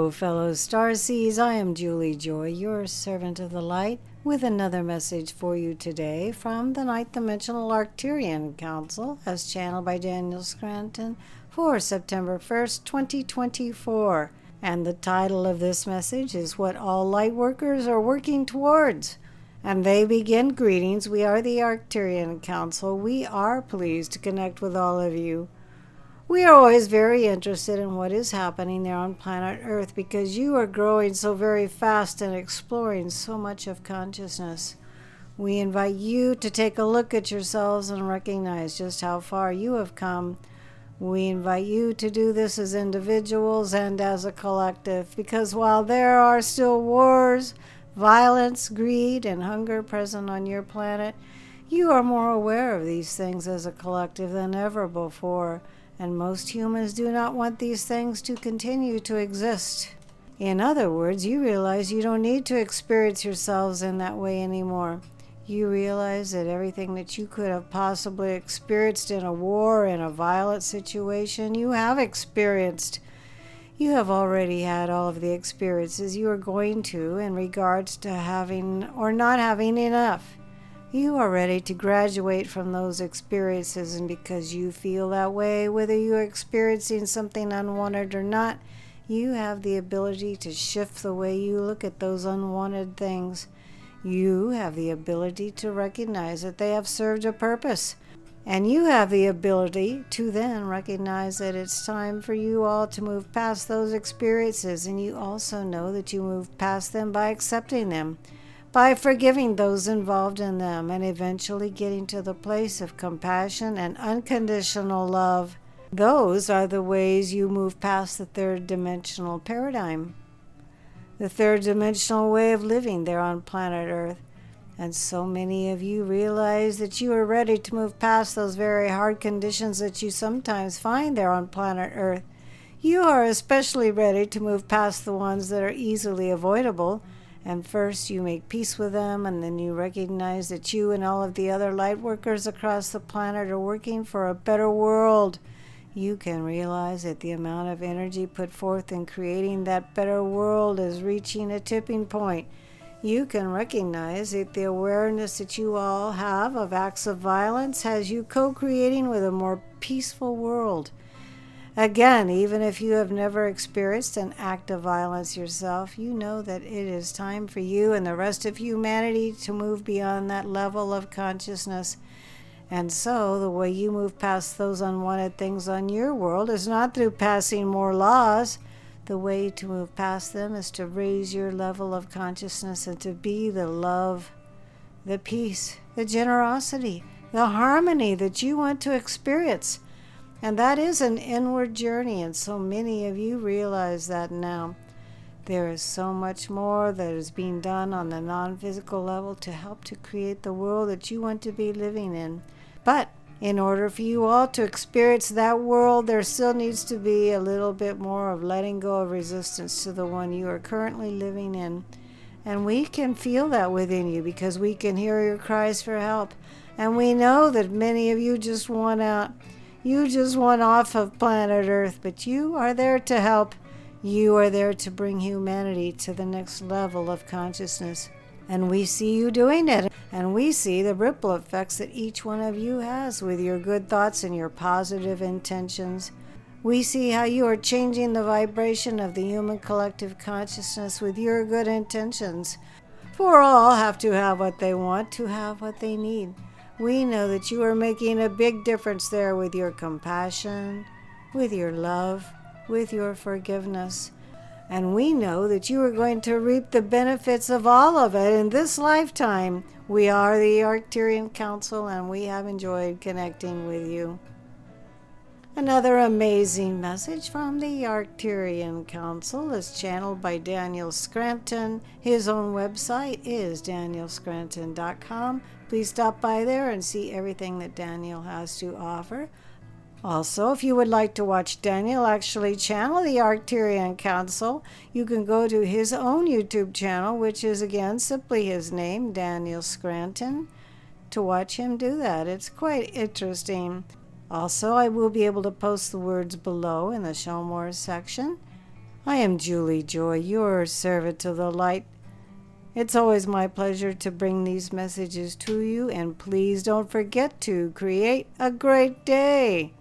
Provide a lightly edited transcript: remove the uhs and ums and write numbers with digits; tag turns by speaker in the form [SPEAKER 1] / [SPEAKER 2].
[SPEAKER 1] Hello, fellow starseeds. I am Julie Joy, your servant of the light, with another message for you today from the Ninth Dimensional Arcturian Council, as channeled by Daniel Scranton, for September 1st, 2024. And the title of this message is What All Lightworkers Are Working Towards. And they begin, greetings. We are the Arcturian Council. We are pleased to connect with all of you. We are always very interested in what is happening there on planet Earth because you are growing so very fast and exploring so much of consciousness. We invite you to take a look at yourselves and recognize just how far you have come. We invite you to do this as individuals and as a collective because while there are still wars, violence, greed, and hunger present on your planet, you are more aware of these things as a collective than ever before. And most humans do not want these things to continue to exist. In other words, you realize you don't need to experience yourselves in that way anymore. You realize that everything that you could have possibly experienced in a war, in a violent situation, you have experienced. You have already had all of the experiences you are going to in regards to having or not having enough. You are ready to graduate from those experiences, and because you feel that way, whether you are experiencing something unwanted or not, you have the ability to shift the way you look at those unwanted things. You have the ability to recognize that they have served a purpose, and you have the ability to then recognize that it's time for you all to move past those experiences, and you also know that you move past them by accepting them, by forgiving those involved in them, and eventually getting to the place of compassion and unconditional love. Those are the ways you move past the third dimensional paradigm, the third dimensional way of living there on planet Earth. And so many of you realize that you are ready to move past those very hard conditions that you sometimes find there on planet Earth. You are especially ready to move past the ones that are easily avoidable. And first you make peace with them, and then you recognize that you and all of the other light workers across the planet are working for a better world. You can realize that the amount of energy put forth in creating that better world is reaching a tipping point. You can recognize that the awareness that you all have of acts of violence has you co-creating with a more peaceful world. Again, even if you have never experienced an act of violence yourself, you know that it is time for you and the rest of humanity to move beyond that level of consciousness. And so, the way you move past those unwanted things on your world is not through passing more laws. The way to move past them is to raise your level of consciousness and to be the love, the peace, the generosity, the harmony that you want to experience. And that is an inward journey, and so many of you realize that now. There is so much more that is being done on the non-physical level to help to create the world that you want to be living in. But in order for you all to experience that world, there still needs to be a little bit more of letting go of resistance to the one you are currently living in. And we can feel that within you because we can hear your cries for help. And we know that many of you just want out. You just want off of planet Earth, but you are there to help. You are there to bring humanity to the next level of consciousness. And we see you doing it. And we see the ripple effects that each one of you has with your good thoughts and your positive intentions. We see how you are changing the vibration of the human collective consciousness with your good intentions. For all have to have what they want to have what they need. We know that you are making a big difference there with your compassion, with your love, with your forgiveness. And we know that you are going to reap the benefits of all of it in this lifetime. We are the Arcturian Council, and we have enjoyed connecting with you. Another amazing message from the Arcturian Council is channeled by Daniel Scranton. His own website is danielscranton.com. Please stop by there and see everything that Daniel has to offer. Also, if you would like to watch Daniel actually channel the Arcturian Council, you can go to his own YouTube channel, which is again simply his name, Daniel Scranton, to watch him do that. It's quite interesting. Also, I will be able to post the words below in the Show More section. I am Julie Joy, your servant of the light. It's always my pleasure to bring these messages to you, and please don't forget to create a great day.